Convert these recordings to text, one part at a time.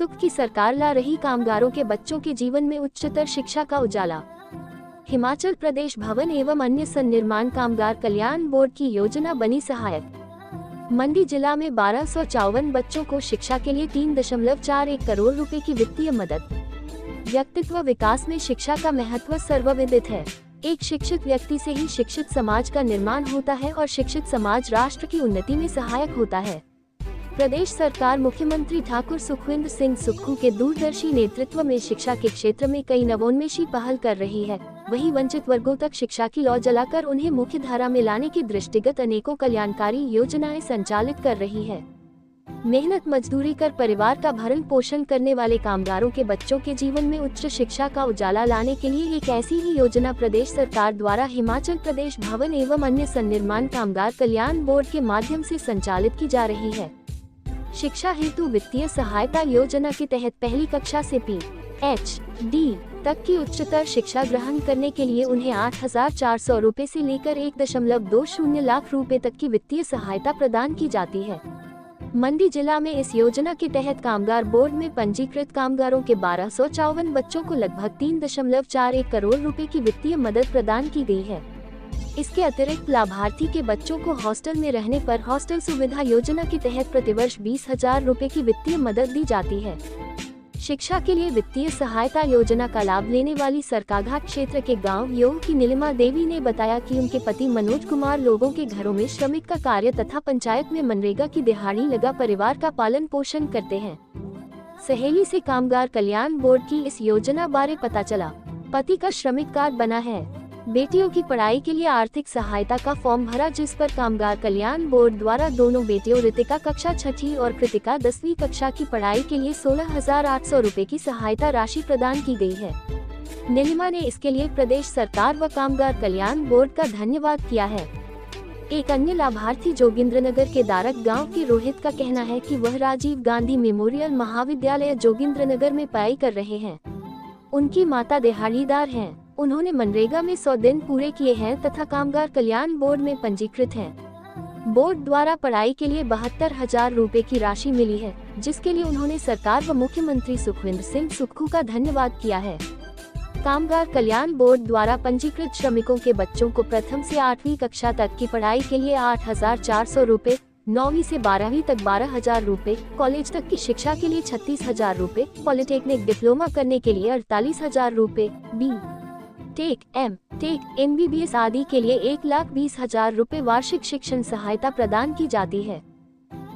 सुख की सरकार ला रही कामगारों के बच्चों के जीवन में उच्चतर शिक्षा का उजाला। हिमाचल प्रदेश भवन एवं अन्य सन्निर्माण कामगार कल्याण बोर्ड की योजना बनी सहायक। मंडी जिला में 1254 बच्चों को शिक्षा के लिए 3.41 करोड़ रुपए की वित्तीय मदद। व्यक्तित्व विकास में शिक्षा का महत्व सर्वविदित है। एक शिक्षित व्यक्ति से ही शिक्षित समाज का निर्माण होता है और शिक्षित समाज राष्ट्र की उन्नति में सहायक होता है। प्रदेश सरकार मुख्यमंत्री ठाकुर सुखविंदर सिंह सुक्खू के दूरदर्शी नेतृत्व में शिक्षा के क्षेत्र में कई नवोन्मेषी पहल कर रही है। वहीं वंचित वर्गों तक शिक्षा की लौ जलाकर उन्हें मुख्य धारा में लाने की दृष्टिगत अनेकों कल्याणकारी योजनाएं संचालित कर रही है। मेहनत मजदूरी कर परिवार का भरण पोषण करने वाले कामगारों के बच्चों के जीवन में उच्च शिक्षा का उजाला लाने के लिए एक ऐसी ही योजना प्रदेश सरकार द्वारा हिमाचल प्रदेश भवन एवं अन्य सन्निर्माण कामगार कल्याण बोर्ड के माध्यम से संचालित की जा रही है। शिक्षा हेतु वित्तीय सहायता योजना के तहत पहली कक्षा से PhD तक की उच्चतर शिक्षा ग्रहण करने के लिए उन्हें 8,400 रुपए से लेकर 1.20 लाख रुपए तक की वित्तीय सहायता प्रदान की जाती है। मंडी जिला में इस योजना के तहत कामगार बोर्ड में पंजीकृत कामगारों के 1254 बच्चों को लगभग 3.41 करोड़ रुपए की वित्तीय मदद प्रदान की गई है। इसके अतिरिक्त लाभार्थी के बच्चों को हॉस्टल में रहने पर हॉस्टल सुविधा योजना के तहत प्रतिवर्ष 20,000 रुपए की वित्तीय मदद दी जाती है। शिक्षा के लिए वित्तीय सहायता योजना का लाभ लेने वाली सरकाघाट क्षेत्र के गांव योग की नीलिमा देवी ने बताया कि उनके पति मनोज कुमार लोगों के घरों में श्रमिक का कार्य तथा पंचायत में मनरेगा की दिहाड़ी लगा परिवार का पालन पोषण करते हैं। सहेली से कामगार कल्याण बोर्ड की इस योजना बारे पता चला। पति का श्रमिक कार्ड बना है। बेटियों की पढ़ाई के लिए आर्थिक सहायता का फॉर्म भरा, जिस पर कामगार कल्याण बोर्ड द्वारा दोनों बेटियों रितिका कक्षा 6ठी और कृतिका 10वीं कक्षा की पढ़ाई के लिए 16,800 रुपए की सहायता राशि प्रदान की गई है। नीलिमा ने इसके लिए प्रदेश सरकार व कामगार कल्याण बोर्ड का धन्यवाद किया है। एक अन्य लाभार्थी जोगिंद्रनगर के दारक गाँव के रोहित का कहना है कि वह राजीव गांधी मेमोरियल महाविद्यालय जोगिंद्रनगर में पढ़ाई कर रहे हैं। उनकी माता दिहाड़ीदार हैं। उन्होंने मनरेगा में 100 दिन पूरे किए हैं तथा कामगार कल्याण बोर्ड में पंजीकृत हैं। बोर्ड द्वारा पढ़ाई के लिए 72,000 रुपए की राशि मिली है, जिसके लिए उन्होंने सरकार व मुख्यमंत्री सुखविंदर सिंह सुक्खू का धन्यवाद किया है। कामगार कल्याण बोर्ड द्वारा पंजीकृत श्रमिकों के बच्चों को प्रथम से 8वीं कक्षा तक की पढ़ाई के लिए 8,400 रुपए, 9वीं से 12वीं तक 12,000 रुपए, कॉलेज तक की शिक्षा के लिए 36,000 रुपए, पॉलिटेक्निक डिप्लोमा करने के लिए 48,000 रुपए, टेक, MBBS आदि के लिए 1,20,000 रुपए वार्षिक शिक्षण सहायता प्रदान की जाती है।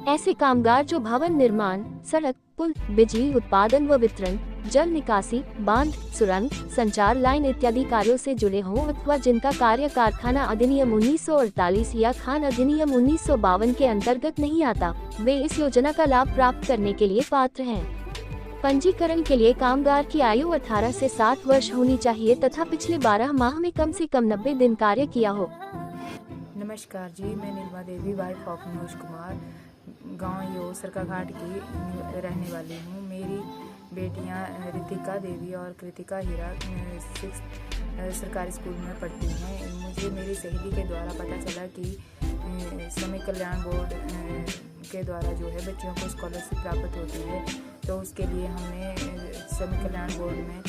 ऐसे कामगार जो भवन निर्माण, सड़क, पुल, बिजली उत्पादन व वितरण, जल निकासी, बांध, सुरंग, संचार लाइन इत्यादि कार्यों से जुड़े हों अथवा जिनका कार्य कारखाना अधिनियम 1948 या खान अधिनियम 1952 के अंतर्गत नहीं आता, वे इस योजना का लाभ प्राप्त करने के लिए पात्र हैं। पंजीकरण के लिए कामगार की आयु 18 से 60 वर्ष होनी चाहिए तथा पिछले 12 माह में कम से कम 90 दिन कार्य किया हो। नमस्कार जी, मैं नीलिमा देवी, वाइफ ऑफ मनोज कुमार, गांव यो सरकाघाट की रहने वाली हूँ। मेरी बेटियाँ रितिका देवी और कृतिका हीरा 6th सरकारी स्कूल में पढ़ती हैं। मुझे मेरी सहेली के द्वारा पता चला कि श्रमिक कल्याण बोर्ड के द्वारा जो है बच्चों को स्कॉलरशिप प्राप्त होती है, तो उसके लिए हमने श्रमिक कल्याण बोर्ड में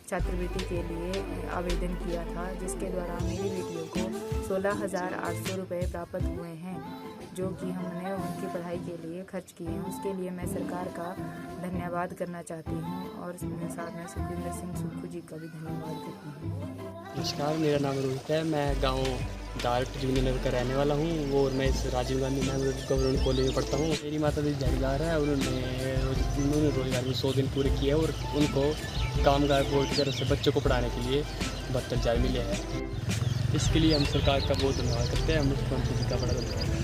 छात्रवृत्ति के लिए आवेदन किया था, जिसके द्वारा मेरी बेटियों को 16,800 रुपये प्राप्त हुए हैं, जो कि हमने उनकी पढ़ाई के लिए खर्च किए हैं। उसके लिए मैं सरकार का धन्यवाद करना चाहती हूँ और साथ में सुखविंदर सिंह सुक्खू जी का भी धन्यवाद करती हूँ। नमस्कार, मेरा नाम रोहित है। मैं गांव दारक जोगिंद्रनगर का रहने वाला हूँ और मैं इस राजीव गांधी गवर्नमेंट कॉलेज में पढ़ता हूँ। मेरी माता जी दिहाड़ीदार है और उन्होंने रोजगार में 100 दिन पूरे किए और उनको कामगार बोर्ड की तरफ से बच्चों को पढ़ाने के लिए 72,000 मिले हैं। इसके लिए हम सरकार का बहुत धन्यवाद करते हैं। मुख्यमंत्री जी का बड़ा धन्यवाद।